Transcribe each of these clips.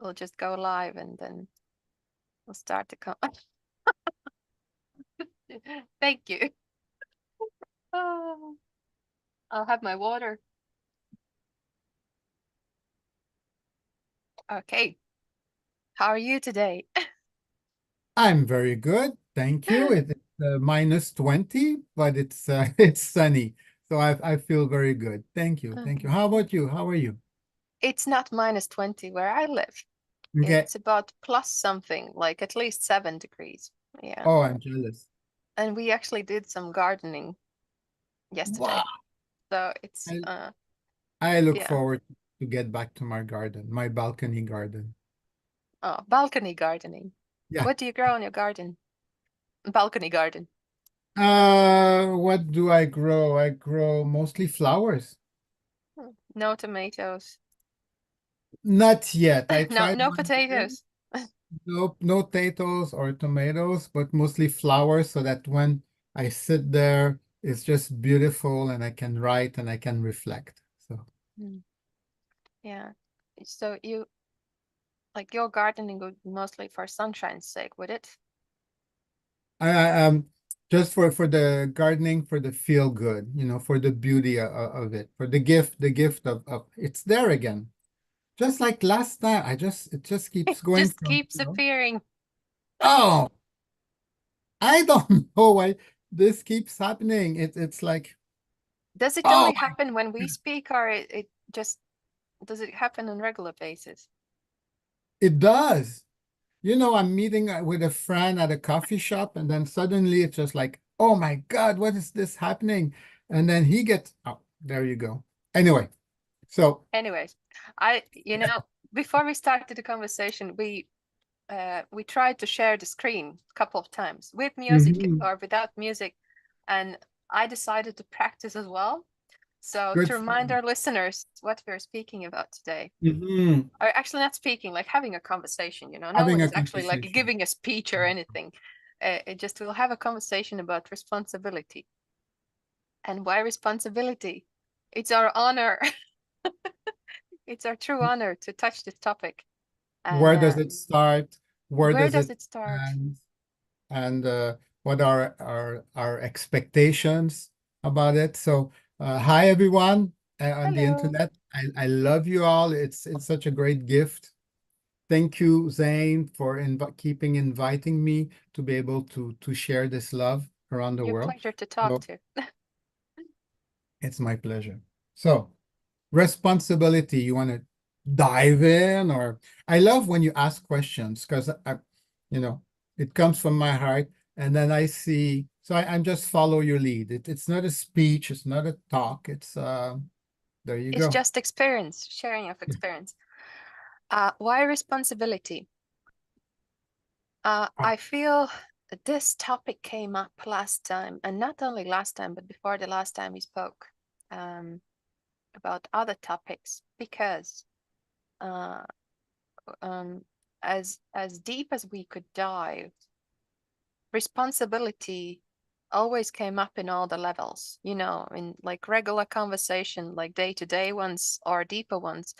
we'll just go live and then we'll start the Thank you. Oh, I'll have my water. Okay. How are you today? I'm very good, thank you. It's minus 20, but it's it's sunny, so I feel very good. Thank you, thank you. How about you? How are you? It's not minus 20 where I live. Okay. It's about plus something, like at least 7 degrees. Yeah. Oh, I'm jealous. And we actually did some gardening Wow. yesterday. So it's I, I look yeah. forward to get back to my garden, my balcony garden. Oh, balcony gardening. Yeah. What do you grow in your garden? Balcony garden. What do I grow? I grow mostly flowers. No tomatoes. Not yet. I No, tried no one year. potatoes. No potatoes or tomatoes, but mostly flowers so that when I sit there, it's just beautiful and I can write and I can reflect. So Mm, yeah. So you like your gardening would be mostly for sunshine's sake, would it? I just for the gardening, for the feel good, for the beauty of it, for the gift of it's there again. Just like last time, it just keeps going Just from, keeps appearing. oh, I don't know why this keeps happening. It's like, Does it oh only happen when we speak, or it just does it happen on regular basis? it does. I'm meeting with a friend at a coffee shop, and then suddenly it's just like, oh my God, what is this happening? And then he gets, oh, there you go. Anyway, so Anyways, before we started the conversation, we tried to share the screen a couple of times with music mhm, or without music, and I decided to practice as well. So good to for remind you. our listeners what we're speaking about today, Mhm. or actually not speaking, like having a conversation, no Having one a is actually like conversation. giving a speech or anything. It just we'll have a conversation about responsibility. And why responsibility? It's our honor. It's our true honor to touch this topic. And Where does it start? Where where does does it it start? end? And what are our expectations about it? So, hi everyone on the Hello. internet. I love you all. It's such a great gift. Thank you, Zane, for keeping inviting me to be able to share this love around the Your world. pleasure to talk So to. it's my pleasure. So responsibility, you want to dive in, or I love when you ask questions because you know, it comes from my heart, and then I see. So I'm just follow your lead. It's not a speech, it's not a talk. It's there you It's go. just experience, sharing of experience. Why responsibility? I feel this topic came up last time, and not only last time, but before the last time we spoke um, about other topics, because uh, um, as deep as we could dive, responsibility always came up in all the levels, in like regular conversation, like day-to-day ones or deeper ones.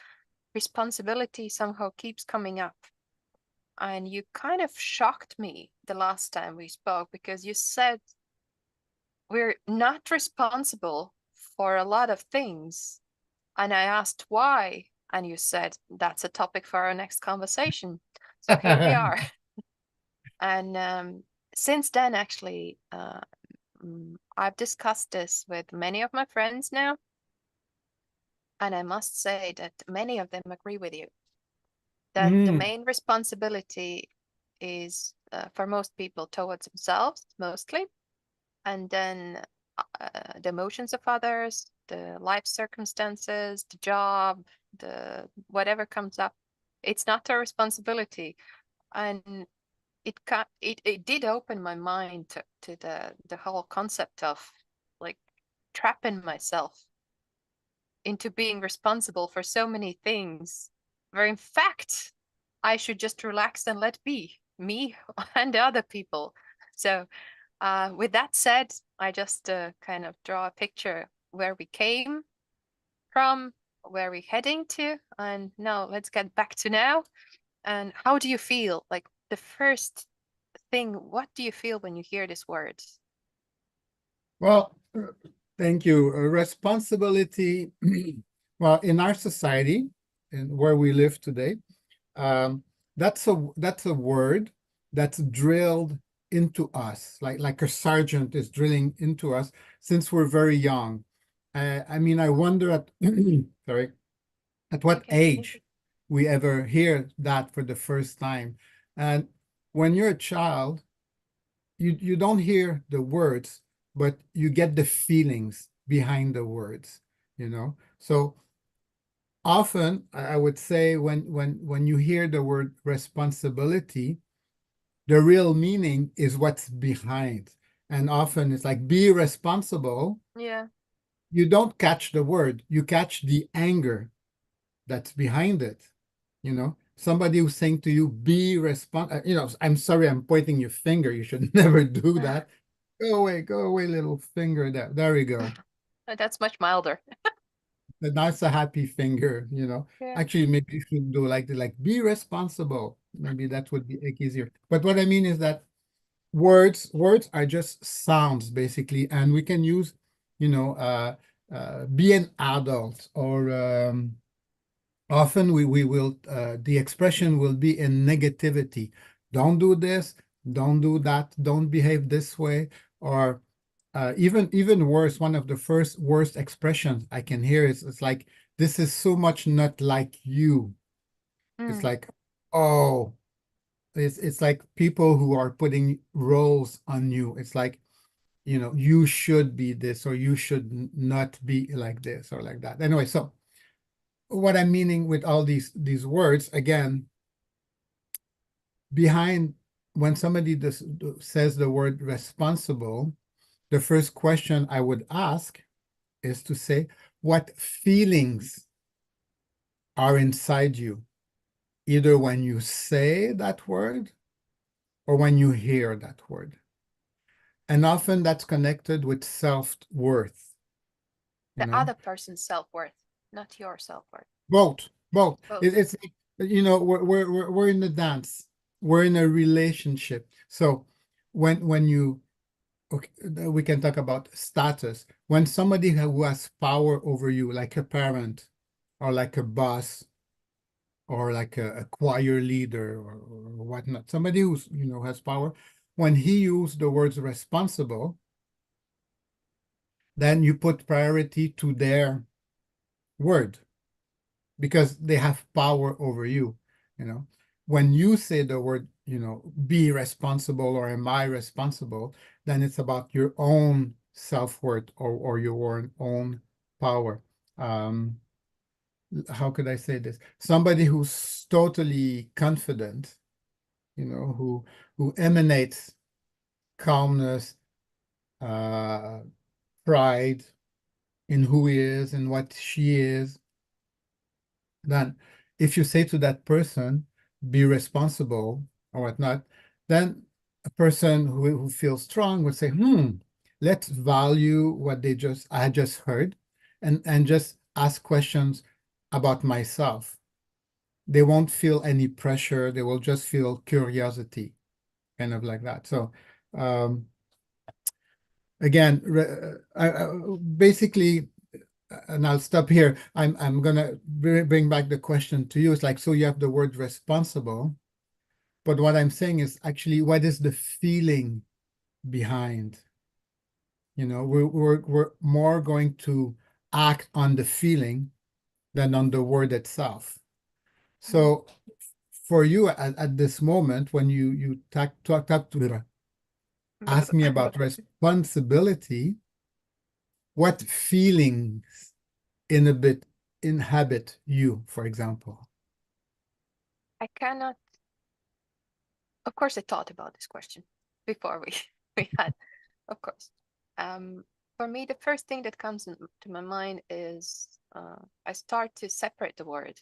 Responsibility somehow keeps coming up. And you kind of shocked me the last time we spoke because you said we're not responsible for a lot of things. And I asked why. And you said that's a topic for our next conversation. So here we are. And since then, actually, I've discussed this with many of my friends now. And I must say that many of them agree with you that the Mm, main responsibility is for most people towards themselves mostly, and then the emotions of others, the life circumstances, the job, the whatever comes up. It's not our responsibility, and it did open my mind to the whole concept of like trapping myself into being responsible for so many things, where in fact I should just relax and let be me and the other people. So, with that said, I just kind of draw a picture where we came from, where we're heading to, and now let's get back to now. And how do you feel? Like the first thing, what do you feel when you hear these words? Well, thank you. Responsibility, well, in our society, and where we live today, um, that's a word that's drilled into us, like a sergeant is drilling into us since we're very young. I mean, I wonder at sorry, at what Okay. age we ever hear that for the first time. And when you're a child, you don't hear the words, but you get the feelings behind the words, you know. So often I would say when you hear the word responsibility, the real meaning is what's behind. And often it's like be responsible. Yeah. You don't catch the word, you catch the anger that's behind it. You know, somebody who's saying to you, be responsible. You know, I'm sorry, I'm pointing your finger. You should never do that. Go away, little finger. There we go. That's much milder. That's a happy finger, you know. Yeah. Actually, maybe you should do like be responsible. Maybe that would be easier. But what I mean is that words are just sounds basically, and we can use, you know, be an adult or often we will the expression will be in negativity. Don't do this, don't do that, don't behave this way, or even worse, one of the first worst expressions I can hear is it's like this is so much not like you. It's Mm. like, oh, it's like people who are putting roles on you. It's like, you know, you should be this or you should not be like this or like that. Anyway, so what I'm meaning with all these words, again, behind when somebody says the word responsible, the first question I would ask is to say, what feelings are inside you, either when you say that word or when you hear that word? And often that's connected with self-worth, you The know, other person's self-worth, not your self-worth. both. Both. It's, you know, we're in the dance, we're in a relationship. So when you, okay, we can talk about status. When somebody who has power over you, like a parent or like a boss or like a choir leader or whatnot, somebody who's, you know, has power, when he used the words responsible, then you put priority to their word because they have power over you, you know. When you say the word, you know, be responsible or am I responsible, then it's about your own self-worth or your own power. Um, how could I say this? Somebody who's totally confident, you know, who emanates calmness, uh, pride in who he is and what she is, then if you say to that person, be responsible or whatnot, then a person who feels strong would say, let's value what I just heard and just ask questions about myself. They won't feel any pressure. They will just feel curiosity, kind of like that. So again, basically, and I'll stop here. I'm gonna bring back the question to you. It's like, so you have the word responsible, but what I'm saying is actually what is the feeling behind? You know, we're more going to act on the feeling than on the word itself. Mm. So for you at this moment, when you talk to ask me about responsibility, what feelings inhabit you, for example? I cannot, of course, I thought about this question before we we had, of course. Um, for me, the first thing that comes to my mind is I start to separate the word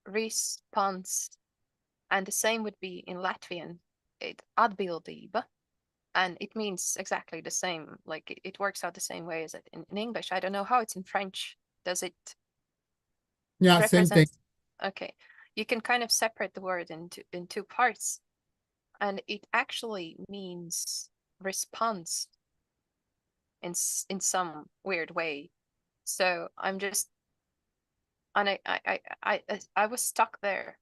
response, and the same would be in Latvian, atbildība, and it means exactly the same. Like it works out the same way as it in English. I don't know how it's in French. Does it Yeah, same thing. represent? Okay, you can kind of separate the word in two parts, and it actually means response in some weird way. So I'm just, and I was stuck there.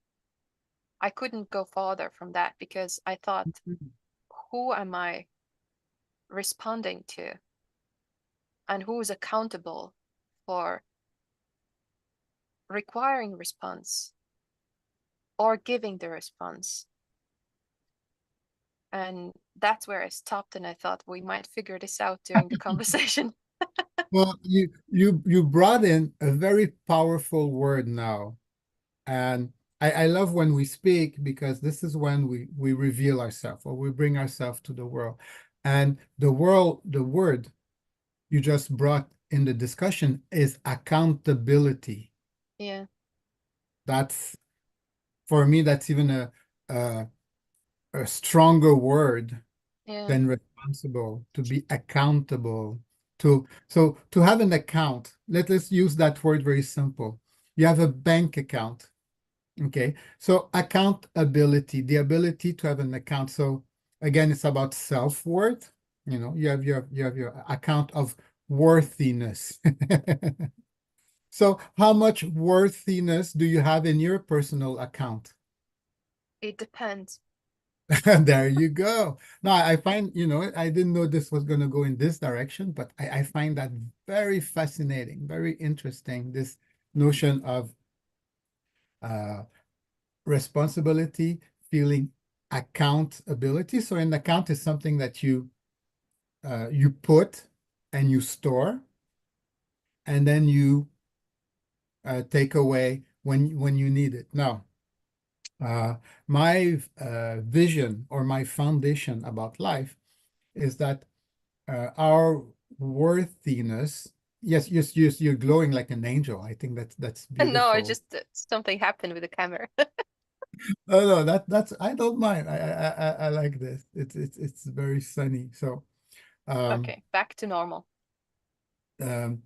I couldn't go farther from that because I thought, who am I responding to, and who is accountable for requiring response or giving the response? And that's where I stopped, and I thought we might figure this out during the conversation. Well, you brought in a very powerful word now. And I love when we speak because this is when we reveal ourselves or we bring ourselves to the world. And the word you just brought in the discussion is accountability. Yeah, That's for me, that's even a, a stronger word yeah. than responsible, to be accountable. To have an account, let's use that word very simple. You have a bank account. Okay, so accountability, the ability to have an account. So again, it's about self-worth. You have your account of worthiness. So how much worthiness do you have in your personal account? It depends. There you go. Now I find, I didn't know this was going to go in this direction, but I find that very fascinating, very interesting, this notion of uh, responsibility, feeling accountability. So an account is something that you put and you store, and then you take away when you need it. Now, uh, my vision or my foundation about life is that our worthiness. Yes, you're glowing like an angel. I think that's No, I beautiful. just something happened with the camera. Oh no, that's I don't mind. I like this. It's very sunny. So um Okay, back to normal. um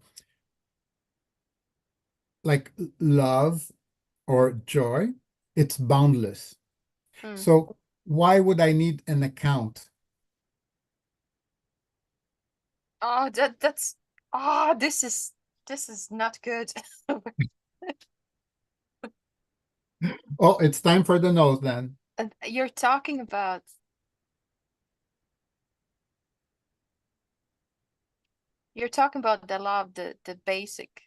like love or joy, it's boundless. Hmm. So why would I need an account? Oh, that's oh, this is not good. Oh, it's time for the nose then. And you're talking about the love, the basic,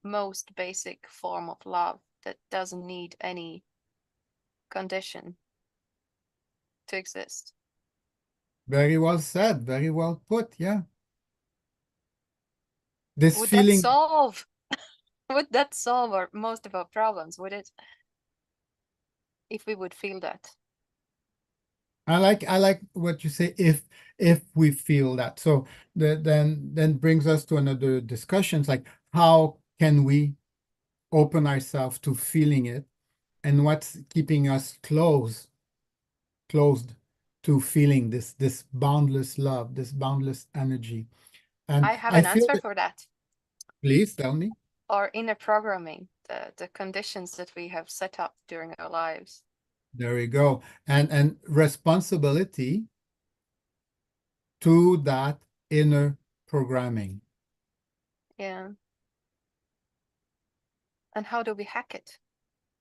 most basic form of love that doesn't need any condition to exist. Very well said, very well put. Yeah. This Would that feeling, solve would that solve most of our problems? Would it, if we would feel that? I like what you say, if we feel that. So then brings us to another discussions like how can we open ourselves to feeling it, and what's keeping us closed to feeling this boundless love, this boundless energy. And I have I an feel answer that, for that. please tell me. Our inner programming, the conditions that we have set up during our lives. There we go. And responsibility to that inner programming. Yeah. And how do we hack it?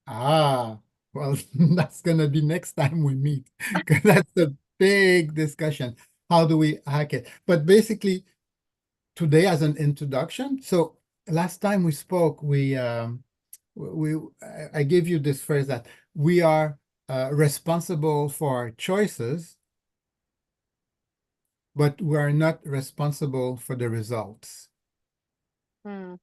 Ah, well, that's gonna be next time we meet, because that's a big discussion. How do we hack it? But basically, today as an introduction. So last time we spoke, we I gave you this phrase that we are responsible for our choices, but we are not responsible for the results. Hmm.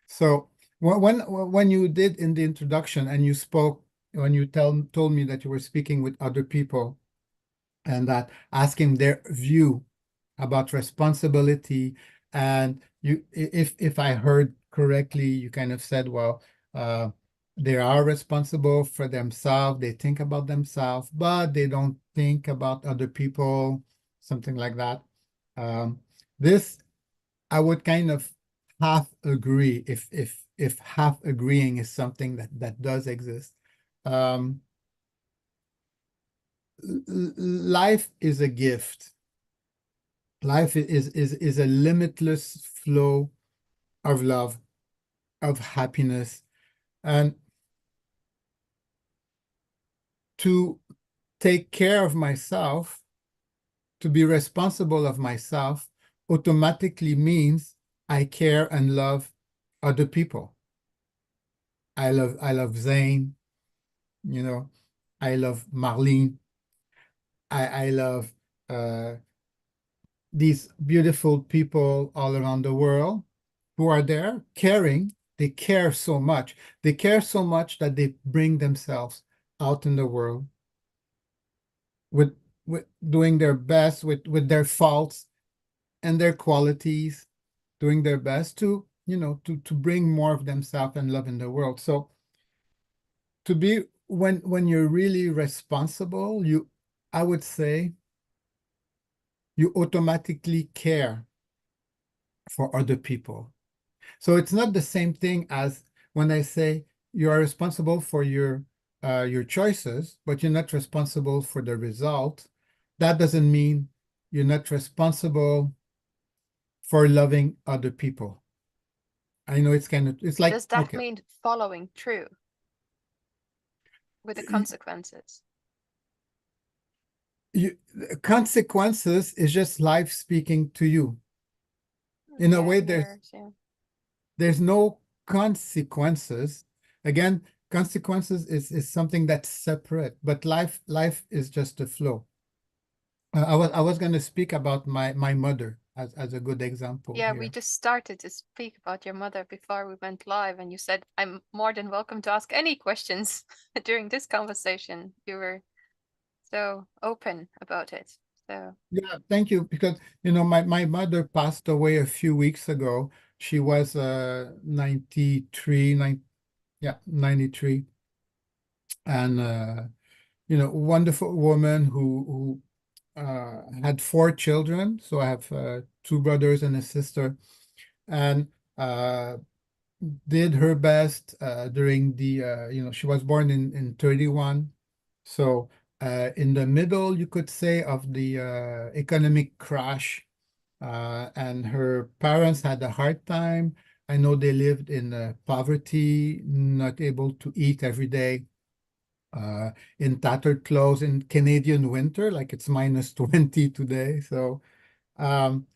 So when you did in the introduction and you spoke, when you told me that you were speaking with other people and that asking their view about responsibility, and if I heard correctly, you kind of said, well, uh, they are responsible for themselves, they think about themselves, but they don't think about other people, something like that. This I would kind of half agree, if if half agreeing is something that does exist. Um, Life is a gift. Life is a limitless flow of love, of happiness, and to take care of myself, to be responsible of myself, automatically means I care and love other people. I love Zane, you know, I love Marlene, I love uh, these beautiful people all around the world who are there caring. They care so much. They care so much that they bring themselves out in the world with with doing their best with their faults and their qualities, doing their best to, to bring more of themselves and love in the world. So to be when you're really responsible, I would say you automatically care for other people. So it's not the same thing as when I say you are responsible for your choices, but you're not responsible for the result. That doesn't mean you're not responsible for loving other people. I know it's like, Does that okay, mean following through with the consequences? you, consequences is just life speaking to you. In a Yeah, way, mirrors, yeah. there's no consequences. Again, consequences is something that's separate, but life is just a flow. I was going to speak about my mother as a good example Yeah, we here. just started to speak about your mother before we went live, and you said, I'm more than welcome to ask any questions during this conversation. You were so open about it. So, Yeah, thank you. Because my mother passed away a few weeks ago. She was 93, yeah, 93. And wonderful woman who had four children. So I have two brothers and a sister, and uh, did her best during she was born in 31. So in the middle, you could say, of the economic crash, and her parents had a hard time. I know they lived in poverty, not able to eat every day, uh, in tattered clothes in Canadian winter, like it's -20 today. So, um,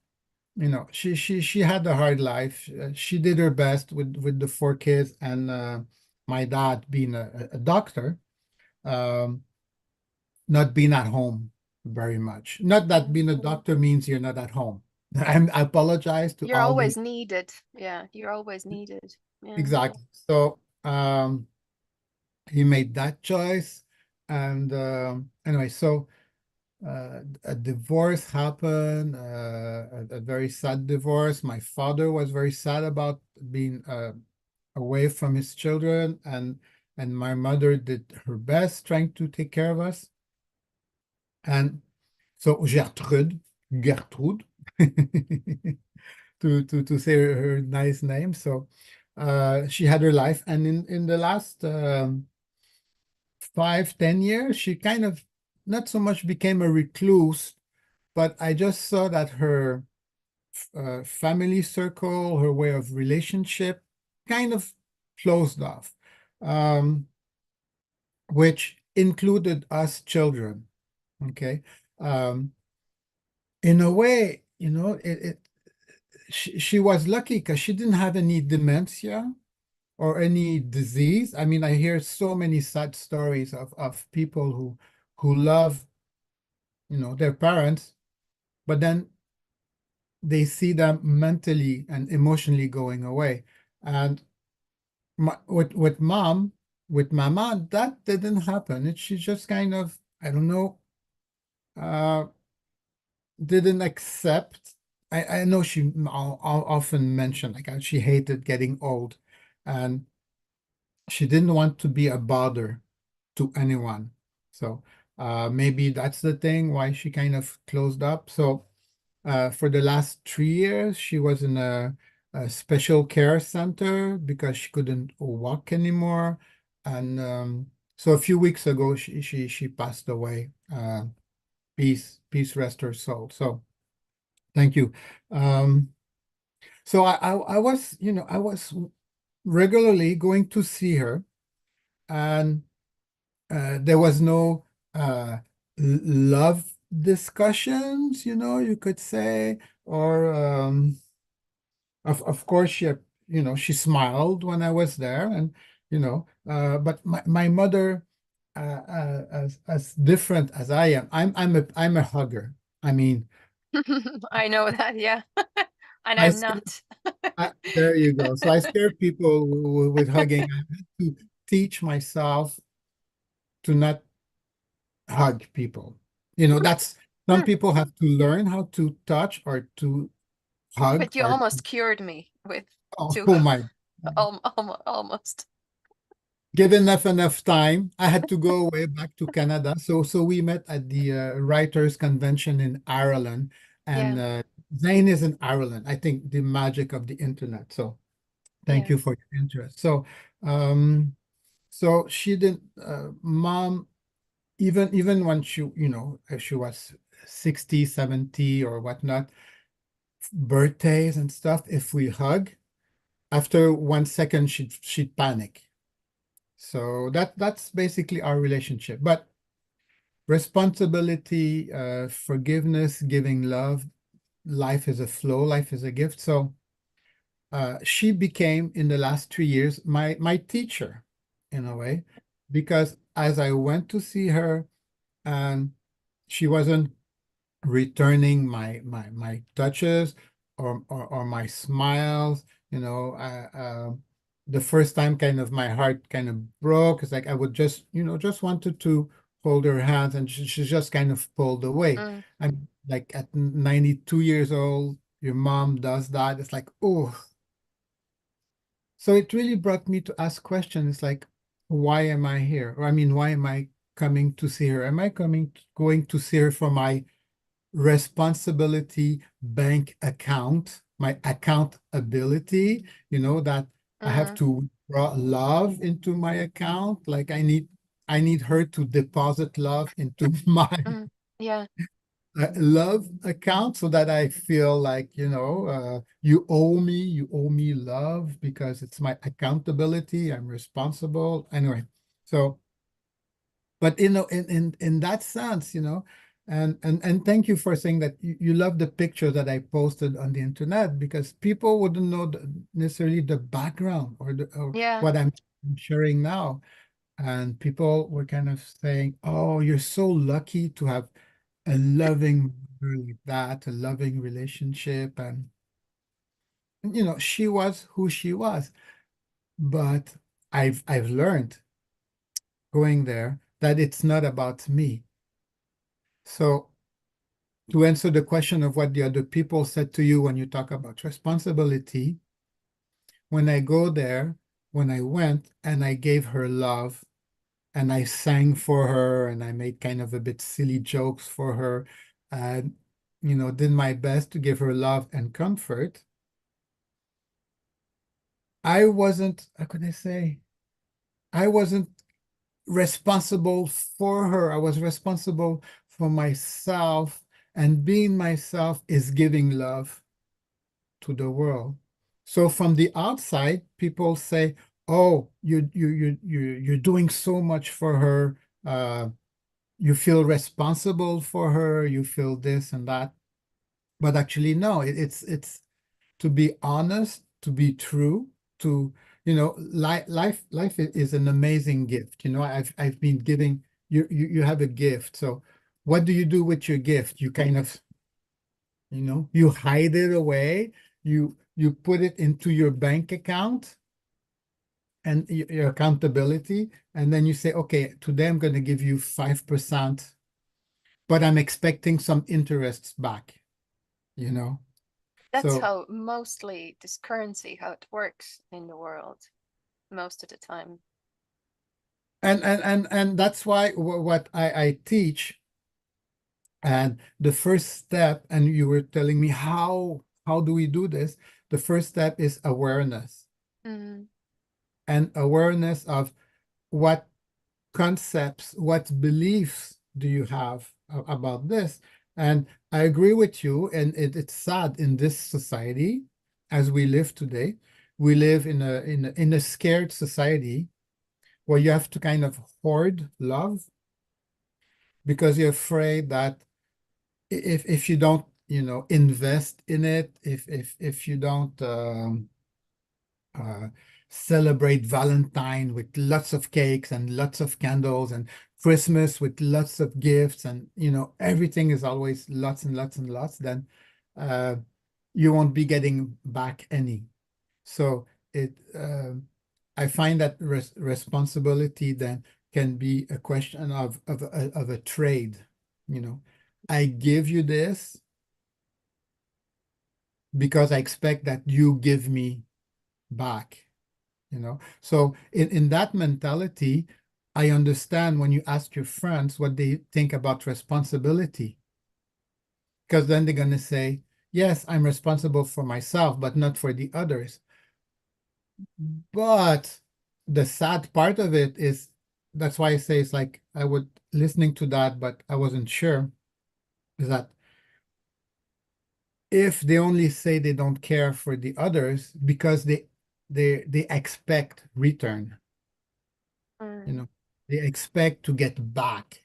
she had a hard life. She did her best with the four kids, and my dad being a doctor, um, not being at home very much. Not that being a doctor means you're not at home. I apologize to you're all always the needed. Yeah, you're always needed. Yeah. exactly. So, he made that choice, and anyway, so. A divorce happened, a very sad divorce. My father was very sad about being away from his children, and my mother did her best trying to take care of us. And so Gertrude, to say her nice name. So she had her life, and in the last 5, 10 years, she kind of not so much became a recluse, but I just saw that her family circle, her way of relationship kind of closed off, um, which included us children. Okay. Um, in a way, she was lucky because she didn't have any dementia or any disease. I mean, I hear so many sad stories of people who love, their parents, but then they see them mentally and emotionally going away. And with mom, with mama, that didn't happen. She just kind of, I don't know, uh, didn't accept. I know she often mentioned like how she hated getting old, and she didn't want to be a bother to anyone. So maybe that's the thing why she kind of closed up. So for the last 3 years, she was in a special care center because she couldn't walk anymore. And so a few weeks ago, she passed away. Peace rest her soul. So thank you. Um, so I was, I was regularly going to see her, and there was no love discussions, you could say, or of course she smiled when I was there, and but my mother, as different as I am, I'm a hugger. I mean, I know that, yeah. And I I'm scare, not. there you go. So I scare people with hugging. I had to teach myself to not hug people. That's some people have to learn how to touch or to hug But you or to, almost cured me with oh, two, oh my. almost. Give enough time. I had to go way back to Canada. So we met at the Writers Convention in Ireland, and Yeah, Zane is in Ireland. I think the magic of the internet. So thank yeah. you for your interest. Um, so she didn't, mom, even when if she was 60, 70 or whatnot, birthdays and stuff, if we hug, after 1 second, she'd panic. So that's basically our relationship. But responsibility, forgiveness, giving love, life is a flow, life is a gift. So she became, in the last 3 years, my teacher in a way, because as I went to see her, and she wasn't returning my touches, or my smiles. The first time, kind of, my heart kind of broke. It's like I would just wanted to hold her hands, and she just kind of pulled away. Mm, I'm like, at 92 years old, your mom does that. It's like, oh. So it really brought me to ask questions like, why am I here? Or, I mean, why am I coming to see her? Am I going to see her for my responsibility bank account, my accountability, that I have mm, to draw love into my account? Like, I need her to deposit love into my mm. Yeah, love account, so that I feel like, you owe me love, because it's my accountability. I'm responsible. Anyway, so, but in that sense, and thank you for saying that you love the picture that I posted on the internet, because people wouldn't know necessarily the background, or yeah. what I'm sharing now. And people were kind of saying, "Oh, you're so lucky to have a loving mother like that, a loving relationship." And she was who she was. But I've learned, going there, that it's not about me. So, to answer the question of what the other people said to you when you talk about responsibility, when I go there, when I went and I gave her love, and I sang for her, and I made kind of a bit silly jokes for her, and did my best to give her love and comfort, I wasn't, how could I say, I wasn't responsible for her. I was responsible for myself, and being myself is giving love to the world. So from the outside, people say, "Oh, you're doing so much for her. You feel responsible for her. You feel this and that." But actually, no. It's to be honest, to be true, to life is an amazing gift. I've been giving you have a gift. So what do you do with your gift? You kind of, you hide it away. You put it into your bank account, and your accountability, and then you say, okay, today I'm going to give you 5%, but I'm expecting some interests back, you know? That's So, how mostly this currency, how it works in the world most of the time. and that's why what I teach, and the first step, and you were telling me, how do we do this? the first step is awareness, Mm. and awareness of what concepts, what beliefs do you have about this? And I agree with you, and it's sad in this society as we live today. We live in a scared society where you have to kind of hoard love because you're afraid that if you don't, invest in it, if you don't uh, celebrate Valentine with lots of cakes and lots of candles, and Christmas with lots of gifts, and everything is always lots and lots and lots, then uh, you won't be getting back any. So I find that responsibility then can be a question of a trade. I give you this because I expect that you give me back. So in that mentality, I understand when you ask your friends what they think about responsibility, because then they're going to say, yes, I'm responsible for myself, but not for the others. But the sad part of it is, that's why I say it's like I would listening to that, but I wasn't sure, is that if they only say they don't care for the others because they expect return, you Mm. know, they expect to get back.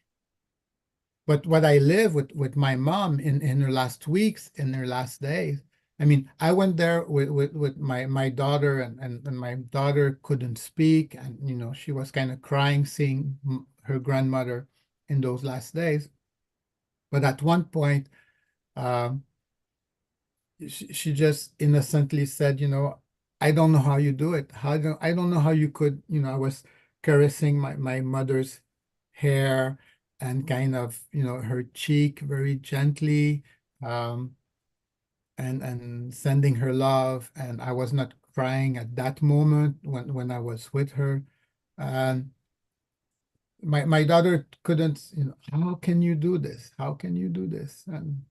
But what I live with my mom in her last weeks, in her last days, I mean, I went there with my daughter, and my daughter couldn't speak, and she was kind of crying seeing her grandmother in those last days. But at one point, um, she just innocently said, I don't know how you do it. I don't know how you could, I was caressing my mother's hair and kind of, her cheek very gently, um, and sending her love. And I was not crying at that moment when I was with her. And my daughter couldn't, how can you do this? How can you do this? And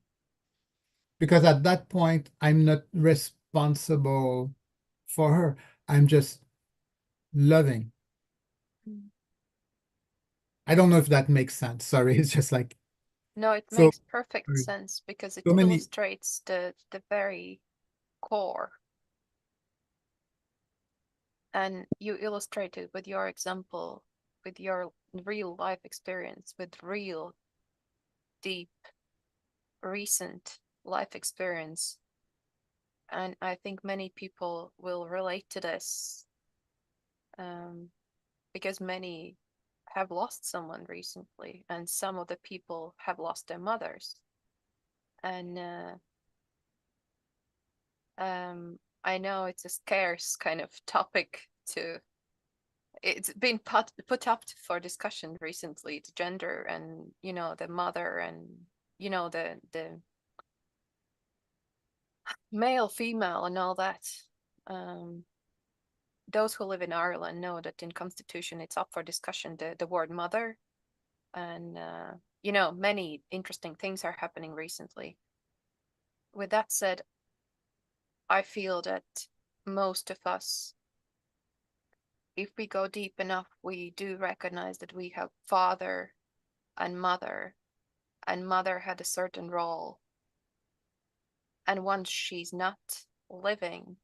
because at that point, I'm not responsible for her. I'm just loving. Mm. I don't know if that makes sense. Sorry, it's just like No, it so makes perfect sense because it so many. illustrates the very core. And you illustrate it with your example, with your real life experience, with real, deep, recent life experience. And I think many people will relate to this, um, because many have lost someone recently, and some of the people have lost their mothers. And I know it's a scarce kind of topic to. It's been put up for discussion recently, the gender and the mother and the male, female, and all that. Um, those who live in Ireland know that in Constitution it's up for discussion, the word mother, and many interesting things are happening recently. With that said, I feel that most of us, if we go deep enough, we do recognize that we have father and mother had a certain role. And once she's not living,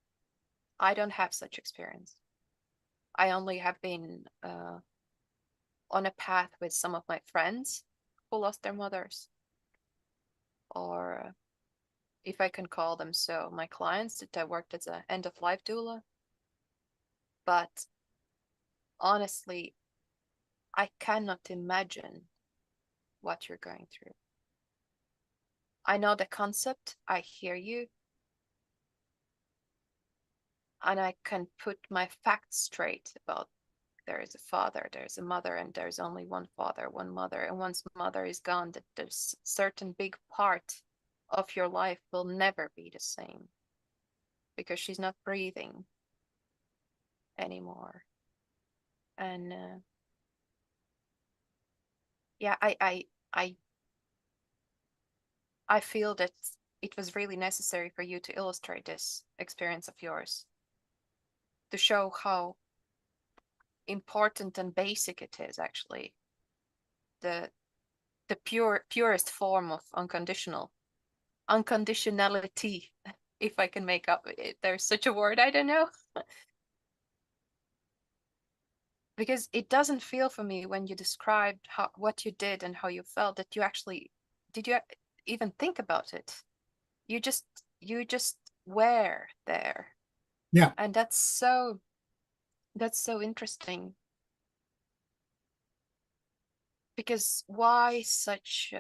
I don't have such experience. I only have been on a path with some of my friends who lost their mothers, or if I can call them so, my clients that I worked as an end of life doula. But honestly, I cannot imagine what you're going through. I know the concept, I hear you, and I can put my facts straight about there is a father, there's a mother, and there's only one father, one mother. And once mother is gone, that there's certain big part of your life will never be the same because she's not breathing anymore. And yeah, I feel that it was really necessary for you to illustrate this experience of yours to show how important and basic it is actually the purest form of unconditionality, if I can make up it, there's such a word, I don't know. Because it doesn't feel for me when you described what you did and how you felt that you actually did you even think about it. You just were there. Yeah. And that's so interesting. Because why such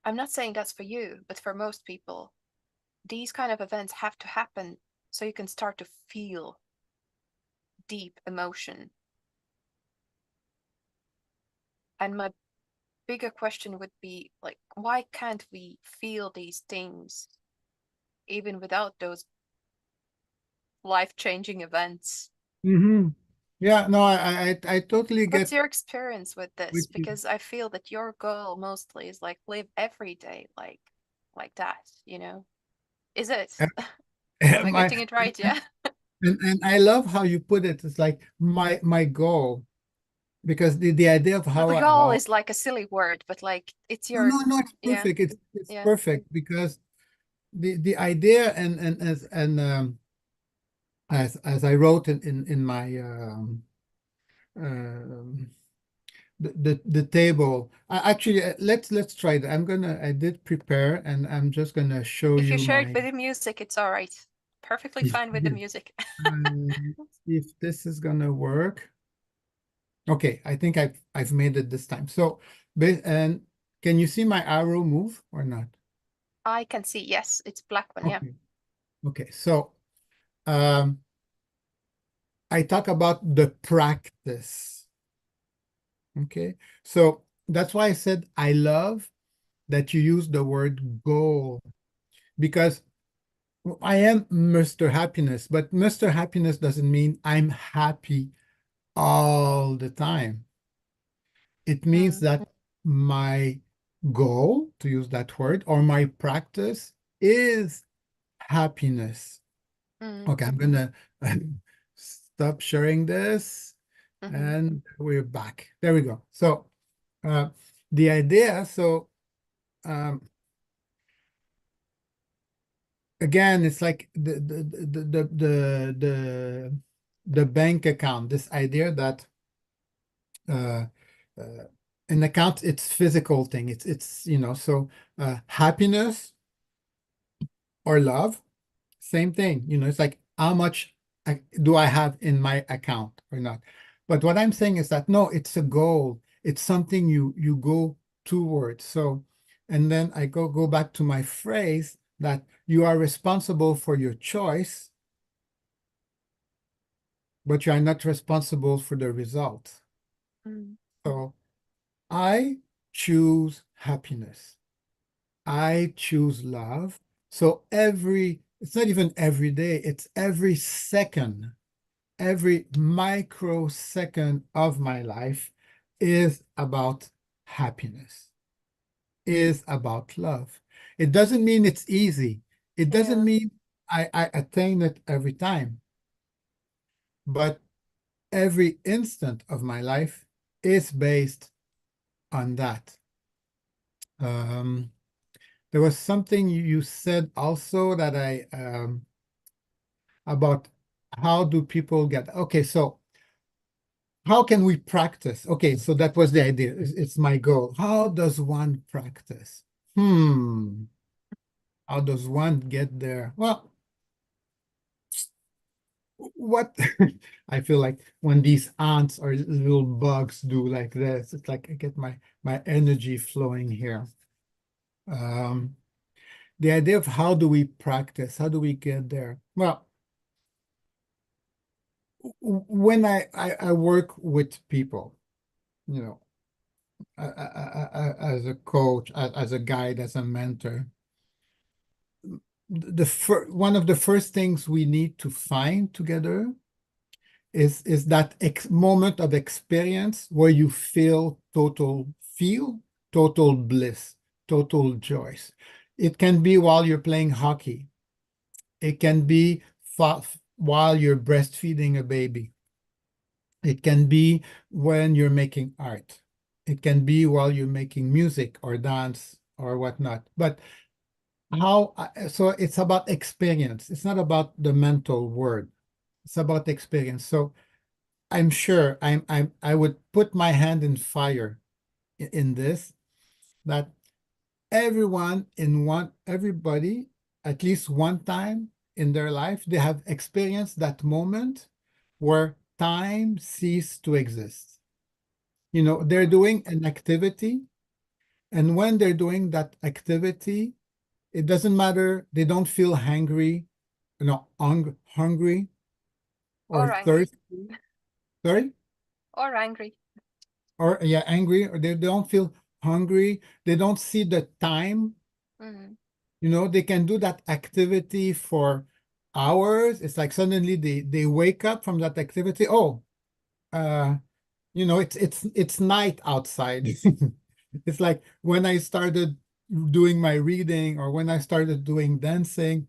I'm not saying that's for you, but for most people, these kind of events have to happen so you can start to feel deep emotion. And my bigger question would be like, why can't we feel these things even without those life-changing events? Mm-hmm. Yeah, no, I totally What's get your experience with this? with you. Because I feel that your goal mostly is like live every day like that, you know? Is it? Am I My getting it right? Yeah. and I love how you put it. It's like my goal, because the idea of Well, how the I goal how is like a silly word, but like it's no, your, no, no, it's yeah, perfect. It's yeah. perfect because the idea, and as I wrote in my um the table. Actually, let's try that. I did prepare, and I'm just gonna show If you you share it my with the music, it's all right. Perfectly if fine with the music. if this is gonna work. Okay, I think I've made it this time. So, and can you see my arrow move or not? I can see, yes, it's black one, yeah. Okay. Okay. So, um, I talk about the practice. Okay. So that's why I said I love that you use the word goal, because I am Mr. Happiness, but Mr. Happiness doesn't mean I'm happy all the time. It means Mm, that my goal, to use that word, or my practice is happiness. mm, Okay, I'm gonna stop sharing this, mm-hmm, and we're back. There we go. So uh, the idea, so um, again, it's like the bank account, this idea that uh, uh, an account, it's physical thing. It's so happiness or love, same thing. It's like how much do I have in my account or not? But what I'm saying is that no, it's a goal. It's something you go towards. So, and then I go back to my phrase that you are responsible for your choice, but you are not responsible for the result. mm, So I choose happiness. I choose love. So it's not even every day, it's every second, every microsecond of my life is about happiness, is about love. It doesn't mean it's easy. It doesn't yeah. mean I attain it every time, but every instant of my life is based on that. Um, there was something you said also that about how do people get, okay, so how can we practice? Okay, so that was the idea. It's my goal. How does one practice? How does one get there? Well, what I feel like when these ants or little bugs do like this, it's like I get my energy flowing here. Um, the idea of how do we practice? How do we get there? Well, when I work with people, you know, as a coach, as a guide, as a mentor, one of the first things we need to find together is that moment of experience where you feel total bliss, total joy. It can be while you're playing hockey. It can be while you're breastfeeding a baby. It can be when you're making art. It can be while you're making music or dance or whatnot. But so it's about experience. It's not about the mental word. It's about experience. So I'm sure I would put my hand in fire in this, that everybody, at least one time in their life, they have experienced that moment where time ceased to exist. They're Mm. doing an activity, and when they're doing that activity, it doesn't matter, they don't feel hungry, hungry or Or angry. thirsty. Sorry? Or angry. Or yeah, angry, or they don't feel hungry, they don't see the time. Mm. They can do that activity for hours. It's like suddenly they wake up from that activity. Oh, uh it's night outside. It's like when I started doing my reading, or when I started doing dancing,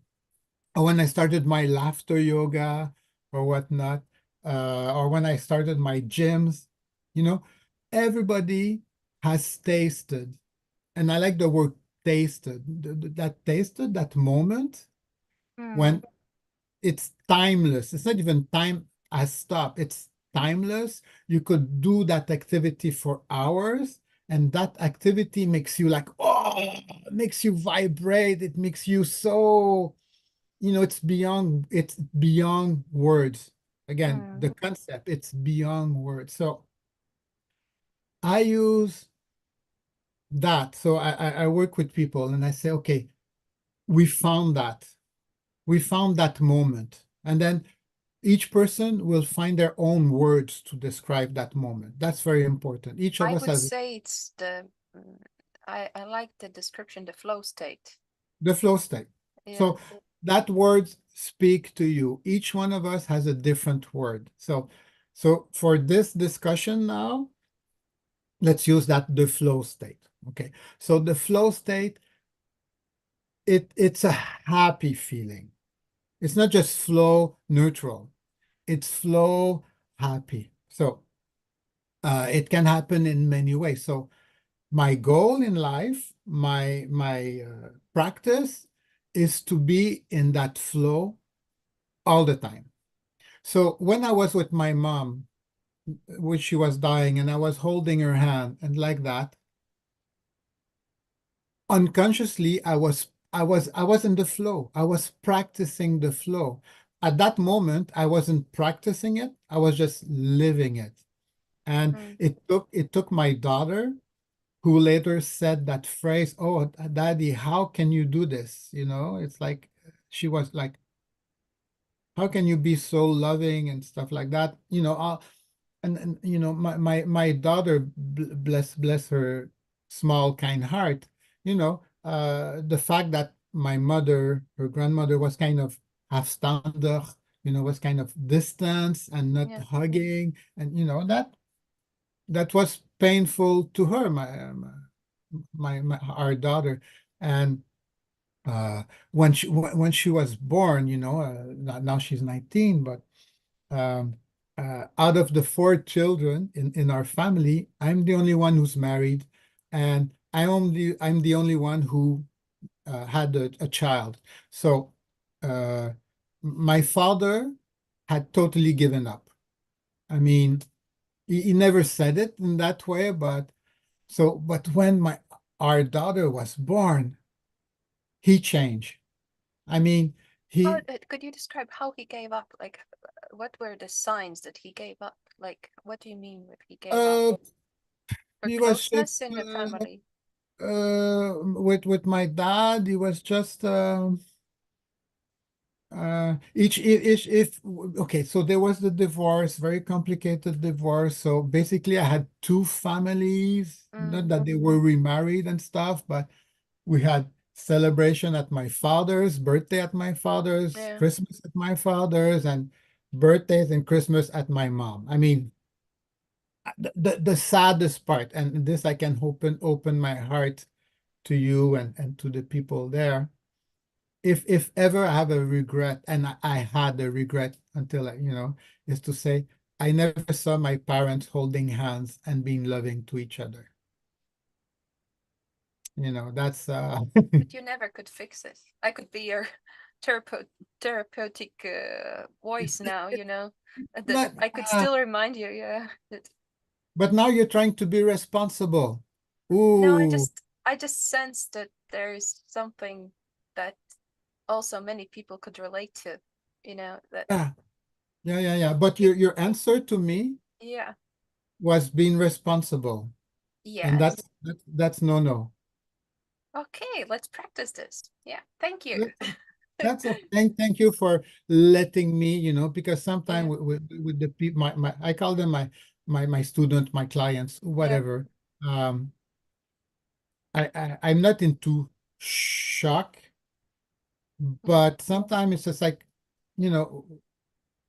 or when I started my laughter yoga or whatnot, or when I started my gyms. you know everybody has tasted, and I like the word tasted, that moment Mm. when it's timeless. It's not even time has stopped. It's timeless. You could do that activity for hours, and that activity makes you like, oh, makes you vibrate. It makes you so, it's beyond words. Again, Mm. the concept, it's beyond words. So I use that. So I work with people and I say, okay, we found that. We found that moment. And then each person will find their own words to describe that moment. That's very important. Each of I us would has say it's mm, I like the description, the flow state. the flow state. Yeah. So that words speak to you. Each one of us has a different word. So for this discussion now, let's use the flow state. Okay. So the flow state, it's a happy feeling. It's not just flow neutral. It's flow happy. So it can happen in many ways. So my goal in life, my practice is to be in that flow all the time. So when I was with my mom, when she was dying, and I was holding her hand and like that, unconsciously I was in the flow. I was practicing the flow. At that moment, I wasn't practicing it. I was just living it. And Mm. it took my daughter, who later said that phrase, "Oh, Daddy, how can you do this?" It's like she was like, "How can you be so loving and stuff like that?" And my daughter, bless her small kind heart, the fact that my mother, her grandmother, was kind of afstandig, was kind of distance and not Yeah. hugging, and that was painful to her, our daughter. And uh, when she was born, now she's 19, but um, out of the four children in our family, I'm the only one who's married, and I'm the only one who had a child. So my father had totally given up. I mean, he never said it in that way, but when our daughter was born, he changed. I mean, How he could you describe how he gave up? Like, what were the signs that he gave up? Like, what do you mean with he gave up? uh For he was just closeness in the family. with my dad. He was just each if okay, so there was the divorce, very complicated divorce. So basically I had two families, not Mm. that they were remarried and stuff, but we had celebration at my father's, birthday at my father's, Yeah. Christmas at my father's, and birthdays and Christmas at my mom. I mean, the saddest part, and this I can open my heart to you and to the people there. If ever I have a regret, and I had a regret until is to say I never saw my parents holding hands and being loving to each other. That's But you never could fix it. I could be your therapeutic voice now, that not, I could still remind you, yeah. but now you're trying to be responsible. No, Ooh, I just sense that there is something that also many people could relate to, that yeah, yeah. But it, your answer to me yeah, was being responsible, and yes. that's no. Okay, let's practice this. Yeah, thank you. That's a thank you for letting me, because sometimes Yeah, with the people, I call them my student, my clients, yeah. whatever. I'm not into shock, but sometimes it's just like, you know,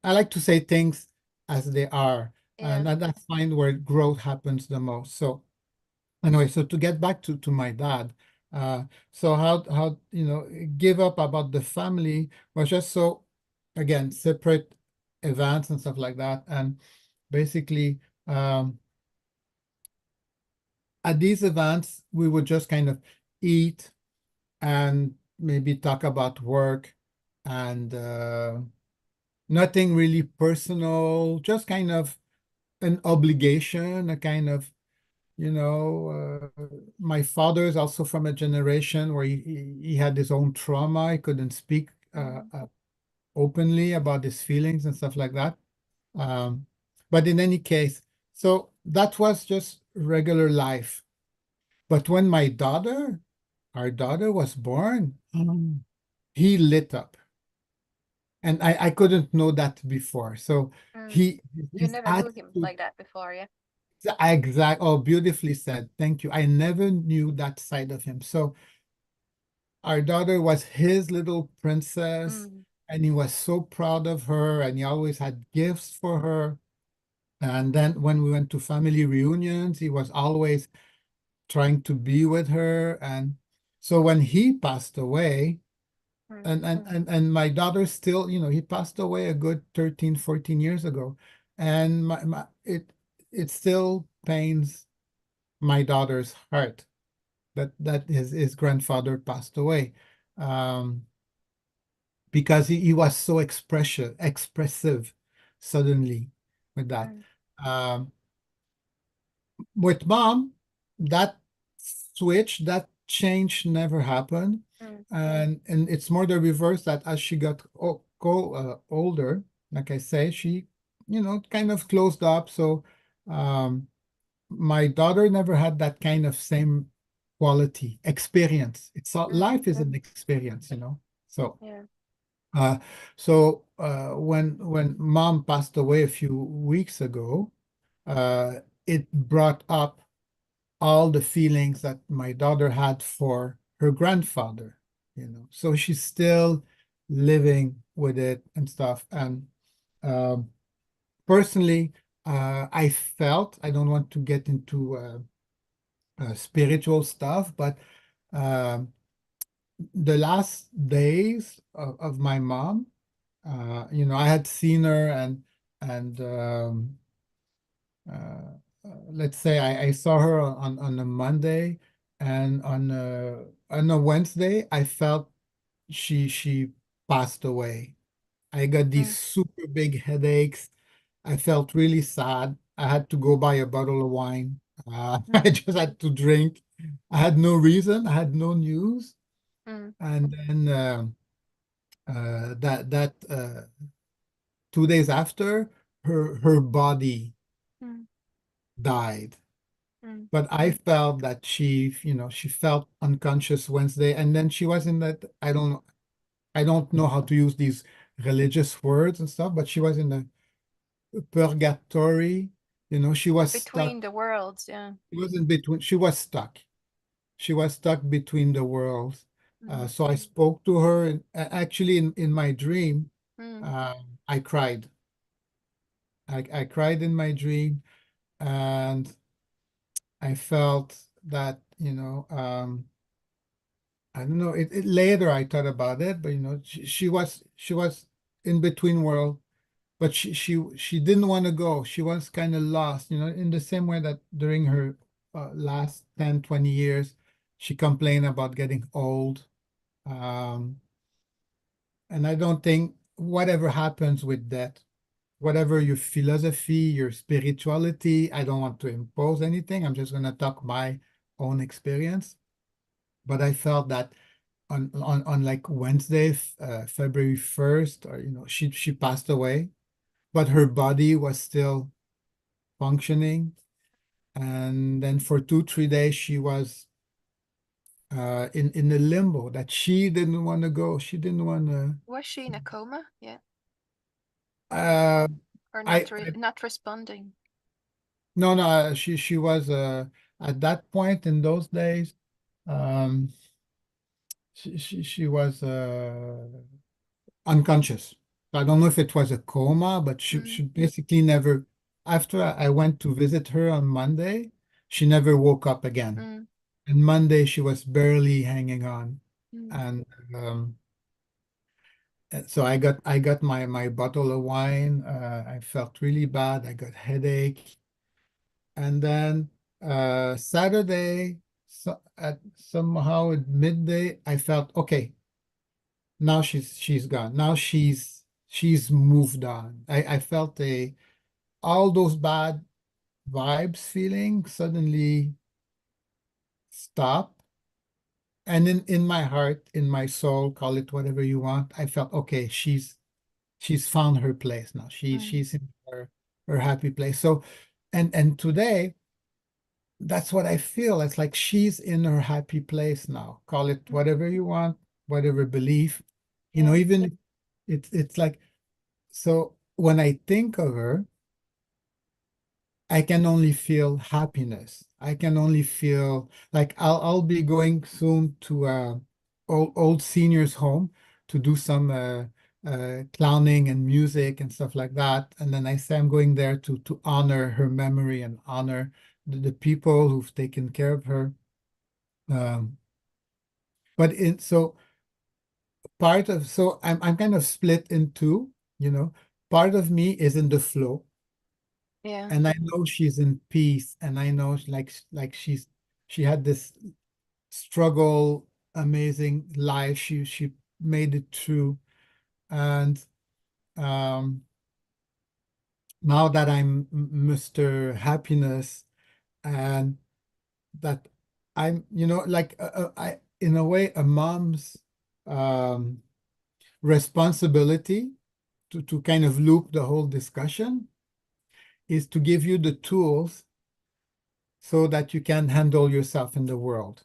I like to say things as they are, Yeah. and I find where growth happens the most. So anyway, so to get back to my dad, uh, so how give up about the family was just so, again, separate events and stuff like that, and basically um, at these events we would just kind of eat and maybe talk about work and nothing really personal, just kind of an obligation, a kind of my father is also from a generation where he had his own trauma. He couldn't speak Mm, openly about his feelings and stuff like that. Um, but in any case, so that was just regular life. But when our daughter was born, he lit up. And I couldn't know that before. So mm. he You his never knew him attitude. like that before, yeah? Oh, beautifully said. Thank you. I never knew that side of him. So our daughter was his little princess, Mm, and he was so proud of her, and he always had gifts for her. And then when we went to family reunions, he was always trying to be with her. And so when he passed away, mm, and my daughter still, he passed away a good 13, 14 years ago. And it still pains my daughter's heart that his grandfather passed away, um, because he was so expressive suddenly with that. mm, Um, with mom, that that change never happened, mm, and it's more the reverse, that as she got older, like I say, she kind of closed up. So um, my daughter never had that kind of same quality experience. It's all, mm, life is an experience, So yeah. uh when mom passed away a few weeks ago, it brought up all the feelings that my daughter had for her grandfather, So she's still living with it and stuff. And um personally, I felt, I don't want to get into spiritual stuff, but um, the last days of my mom, I had seen her, and uh, let's say I saw her on a Monday, and on a Wednesday, I felt she passed away. I got these Mm, super big headaches. I felt really sad. I had to go buy a bottle of wine. I mm, just had to drink. I had no reason. I had no news. mm, And then that 2 days after, her body mm, died. mm, But I felt that she felt unconscious Wednesday, and then she was in that, I don't know how to use these religious words and stuff, but she was in the purgatory. She was stuck. between the worlds, yeah. She was in between. She was stuck. She was stuck between the worlds. Mm, So I spoke to her, and actually in my dream, mm, I cried. I cried in my dream, and I felt that, I don't know, later I thought about it, but she was in between world, but she didn't want to go. She was kind of lost, in the same way that during her last 10, 20 years, she complained about getting old. Um, and I don't think whatever happens with that, whatever your philosophy, your spirituality, I don't want to impose anything. I'm just going to talk my own experience. But I felt that on like Wednesday, February 1st, or she passed away, but her body was still functioning. And then for 2, 3 days, she was in a limbo that she didn't want to go. She didn't want to. Was she in a coma? Yeah. Uh, Or I, not I not responding? no, no. She was at that point in those days. Um, she was unconscious. I don't know if it was a coma, but she Mm, basically never. After I went to visit her on Monday, she never woke up again. mm, And Monday she was barely hanging on, mm, and so I got my bottle of wine. I felt really bad. I got headache, and then Saturday, so at somehow at midday, I felt okay. Now she's gone. Now she's moved on. I felt a all those bad vibes feeling suddenly stop. And in my heart, in my soul, call it whatever you want, I felt okay, she's found her place now. mm, She's in her happy place. So and today that's what I feel. It's like she's in her happy place now. Call it mm. whatever you want, whatever belief. Yeah. Even it's like, so when I think of her, I can only feel happiness. I can only feel like I'll be going soon to old seniors home to do some clowning and music and stuff like that. And then I say I'm going there to honor her memory and honor the people who've taken care of her. Um, but in so part of so I'm kind of split in two, you know. Part of me is in the flow, Yeah. and I know she's in peace, and I know like she had this struggle, amazing life. She made it through, and um, now that I'm Mr. Happiness, and that I'm, like I in a way a mom's um, responsibility to kind of loop the whole discussion is to give you the tools so that you can handle yourself in the world.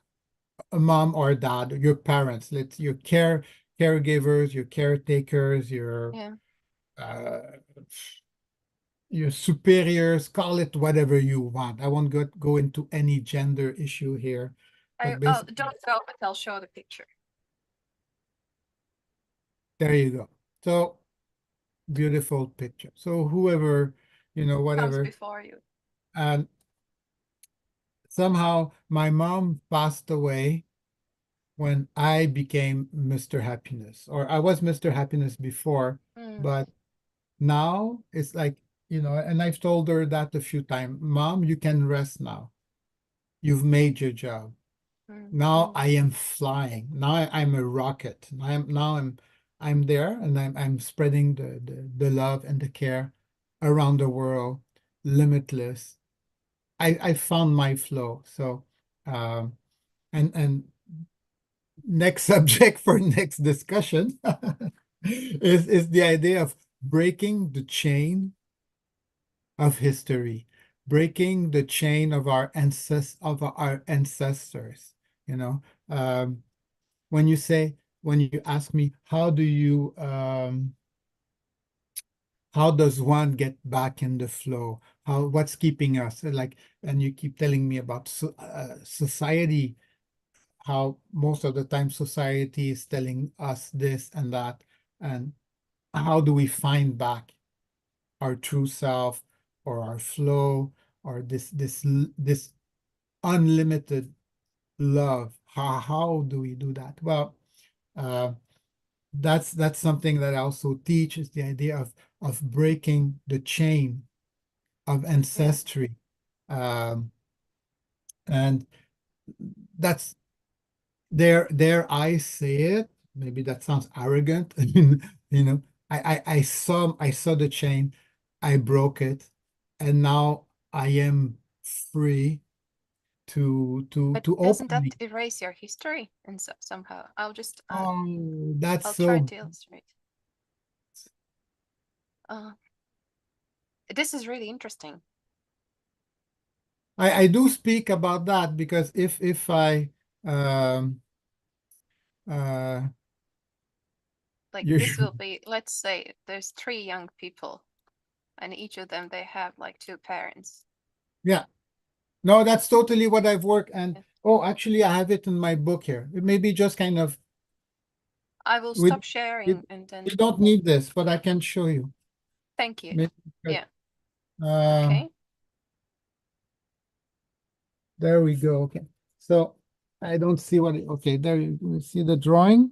A mom or a dad, your parents, your caregivers, your caretakers, Yeah. uh, your superiors, call it whatever you want. I won't go into any gender issue here, I but oh basically, don't go, but I'll show the picture. there you go. So beautiful picture. So whoever, Comes whatever. before you. And somehow my mom passed away when I became Mr. Happiness, or I was Mr. Happiness before, Mm, but now it's like, and I've told her that a few times, Mom, you can rest now. You've made your job. mm, Now I am flying. Now I'm a rocket. I'm there, and I'm spreading the love and the care around the world, limitless. I found my flow. So and next subject for next discussion is the idea of breaking the chain of history, breaking the chain of our ancestors. You know, um, when you ask me, how does one get back in the flow? What's keeping us? Like, and you keep telling me about society, how most of the time society is telling us this and that, and how do we find back? our true self or our flow or this unlimited love. How do we do that? Well, uh, that's something that I also teach is the idea of breaking the chain of Yeah. ancestry. Um, and that's dare I say it, maybe that sounds arrogant. You know, I saw the chain, I broke it, and now I am free But to doesn't openly. that erase your history? And so somehow Oh, that's I'll try so. to illustrate. Uh, this is really interesting. I do speak about that because if I um uh Like this usually will be, let's say there's three young people and each of them they have like two parents. yeah, no, that's totally what I've worked. And Yeah. oh, actually I have it in my book here. It may be just kind of I will we stop we, sharing and we then don't need this, but I can show you. thank you. Maybe, Yeah. um Okay. there we go. Okay. So I don't see okay, there you see the drawing.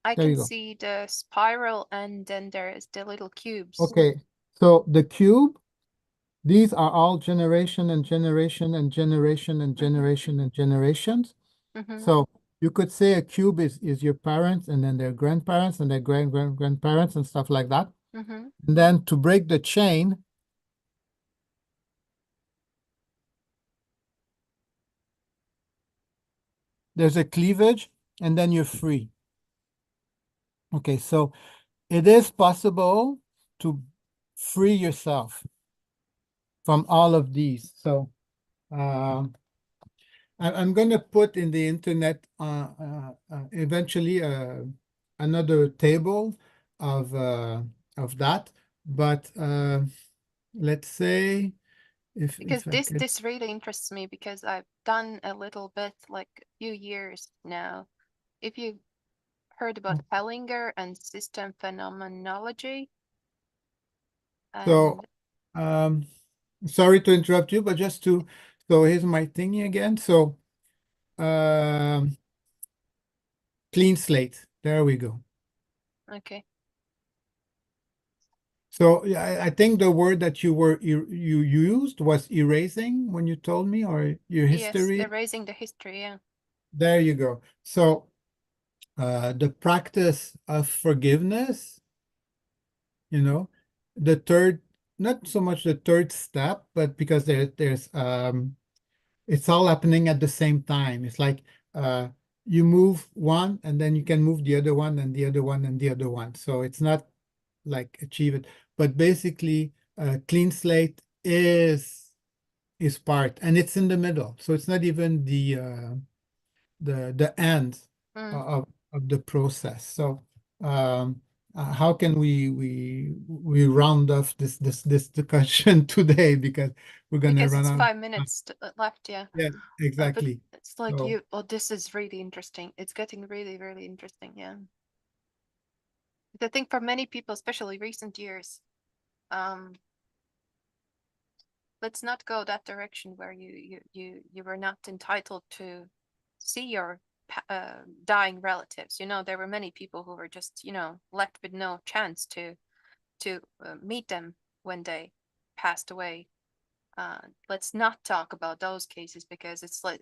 I There can you go. see the spiral and then there's the little cubes. Okay. So the cube, these are all generation and generation and generation and Mm-hmm. generation and generations. Mm-hmm. So you could say a cube is your parents and then their grandparents and their grandparents and stuff like that. Mm-hmm. And then to break the chain, there's a cleavage and then you're free. Okay, so it is possible to free yourself from all of these. So um, I'm going to put in the internet eventually another table of that. But let's say Because if I could. this really interests me because I've done a little bit like a few years now. If you heard about Hellinger and system phenomenology So and um, sorry to interrupt you, but just to so here's my thingy again. So um, clean slate. There we go. okay. So yeah, I think the word that you used was erasing when you told me, or your Yes, history. erasing the history, yeah. There you go. So the practice of forgiveness, you know, the third, not so much the third step, but because there's it's all happening at the same time. It's like uh you move one and then you can move the other one and the other one and the other one. So it's not like achieve it, but basically clean slate is part and it's in the middle. So it's not even the end Mm. of the process. So um, how can we round off this discussion today because we're gonna Because run it's out of five time. minutes left, yeah. Yeah, But exactly. it's like So you, oh, this is really interesting. It's getting really, really interesting, yeah. But I think for many people, especially recent years, um, let's not go that direction where you were not entitled to see your dying relatives. You know, there were many people who were just, you know, left with no chance to meet them when they passed away. Let's not talk about those cases because it's like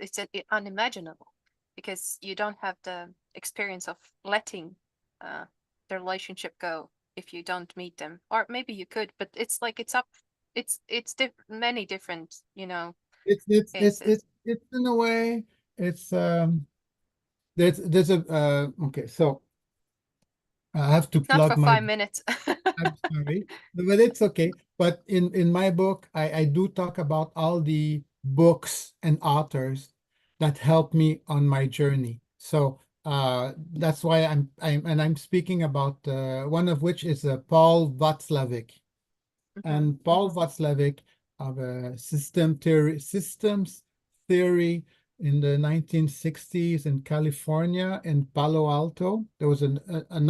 unimaginable because you don't have the experience of letting uh, the relationship go if you don't meet them, or maybe you could, but it's like it's up, many different, you know, it's it's it's cases. it's it's in a way it's there's a okay, so I have to It's not for plug my. 5 minutes. I'm sorry, but it's okay. But in my book, I do talk about all the books and authors that helped me on my journey. So that's why I'm speaking about one of which is Paul Václavic. Mhm. And Paul Václavic of systems theory in the 1960s in California in Palo Alto. There was an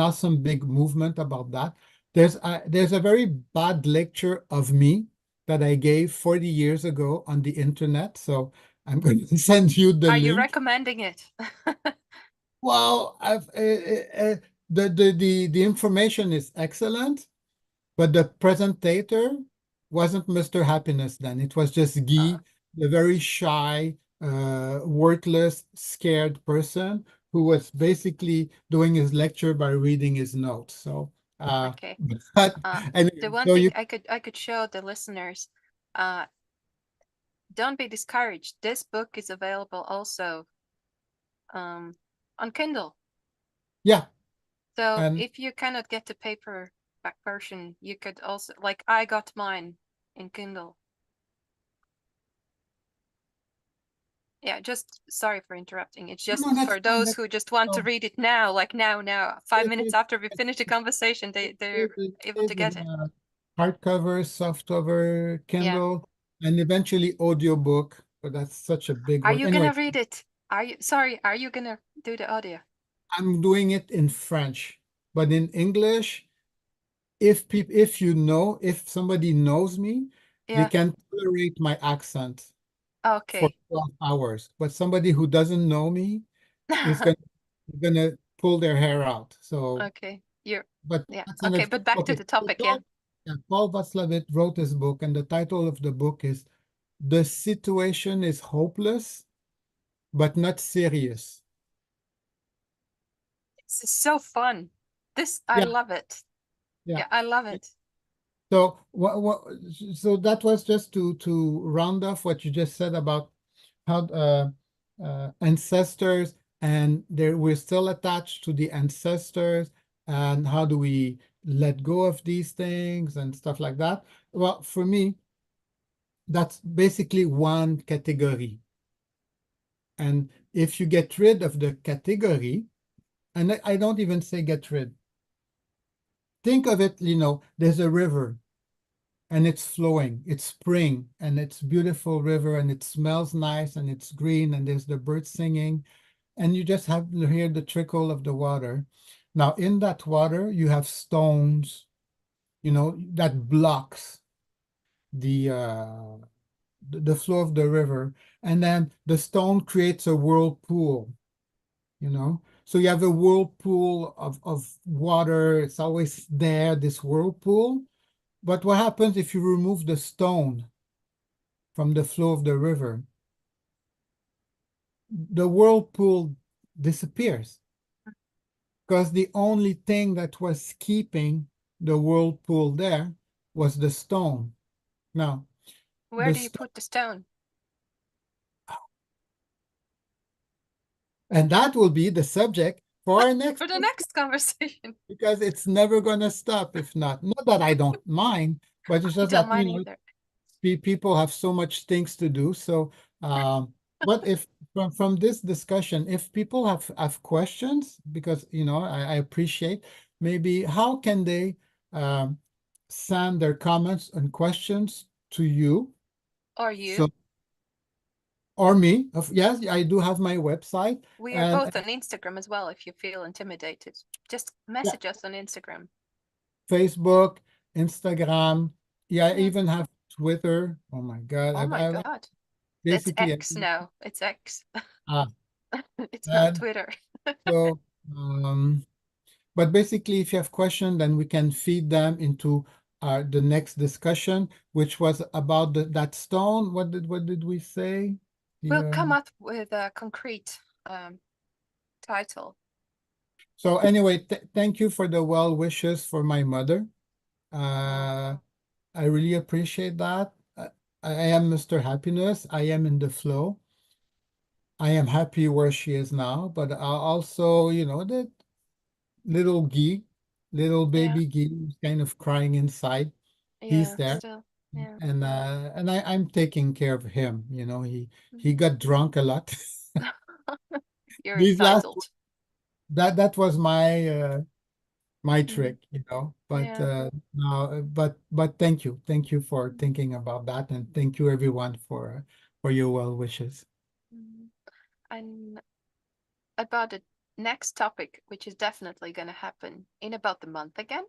awesome big movement about that. there's a very bad lecture of me that I gave 40 years ago on the internet. So I'm going to send you the Are you link. recommending it? Well, the information is excellent, but the presentator wasn't Mr. Happiness then. It was just Uh, Guy, the very shy, worthless, scared person who was basically doing his lecture by reading his notes. So, okay. but The anyway, one so thing you, I could show the listeners, uh, don't be discouraged. This book is available also um, on Kindle. yeah, So and if you cannot get the paperback version, you could also, like I got mine in Kindle. Yeah, just sorry for interrupting. It's no, just no, that's for fine. those who just want to So read it now, like now, 5 minutes it, after we finish the conversation, they're able to is get in it. hardcover, softcover, Yeah. Kindle, and eventually audiobook. But that's such a big Are word. you Anyway, gonna read it? Are you gonna do the audio? I'm doing it in French, but in English, if somebody knows me, they Yeah. can tolerate my accent for Okay. 12 hours. But somebody who doesn't know me is gonna pull their hair out. So, Okay. You're but yeah. that's Okay, another. but back to Okay, the so topic, yeah. Paul Václavic wrote this book, and the title of the book is "The Situation is Hopeless, but Not Serious." This is so fun. This I Yeah, love it. yeah. Yeah, I love it. So so that was just to round off what you just said about how ancestors and there we're still attached to the ancestors and how do we let go of these things and stuff like that. Well, for me, that's basically one category. And if you get rid of the category, and I don't even say get rid, think of it, there's a river and it's flowing. It's spring and it's beautiful river and it smells nice and it's green and there's the birds singing and you just have to hear the trickle of the water. Now in that water you have stones, that blocks the the flow of the river, and then the stone creates a whirlpool. So you have a whirlpool of water. It's always there, this whirlpool. But what happens if you remove the stone from the flow of the river? The whirlpool disappears because the only thing that was keeping the whirlpool there was the stone. Now, Where the do you stone, put the stone? and that will be the subject for our next, For the next conversation. because it's never going to stop if not. Not that I don't mind, but it's I just don't that, mind either. people have so much things to do. So, but if from this discussion, if people have questions, because I appreciate, maybe how can they um, send their comments and questions to you? Or So you. or me, yes, I do have my website We are and both on Instagram as well if you feel intimidated. Just yeah, message us on Instagram. Facebook, Instagram. Yeah, I Yeah. even have Twitter. Oh my God, Oh my I've God. It's basically. X now. It's X. uh, It's not and Twitter. so, but basically, if you have questions, then we can feed them into the next discussion, which was about that stone. What did we say? We'll Yeah. come up with a concrete title. So anyway, thank you for the well wishes for my mother. Oh, I really appreciate that. I am Mr. Happiness. I am in the flow. I am happy where she is now, but also, that little Guy, little yeah. baby Guy, who's kind of crying inside. He's Yeah, there, still. Yeah. and I'm taking care of him. He Mhm. got drunk a lot. You're These last entitled. that was my Mm. trick. But Yeah. no, but thank you for thinking about that, and thank you everyone for your well wishes. Mm. And about the next topic, which is definitely going to happen in about the month again.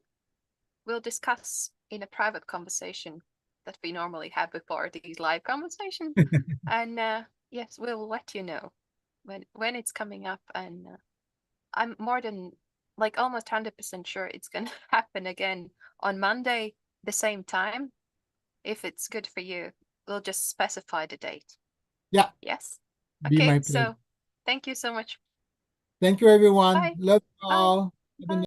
we'll discuss in a private conversation that we normally have before these live conversations. And yes, we'll let you know when it's coming up. And I'm more than like almost 100% sure it's gonna happen again on Monday, the same time. If it's good for you, we'll just specify the date. Yeah, Yes. be Okay. my pleasure. So thank you so much. Thank you, everyone. Bye. Love you Bye. all. Have a Bye.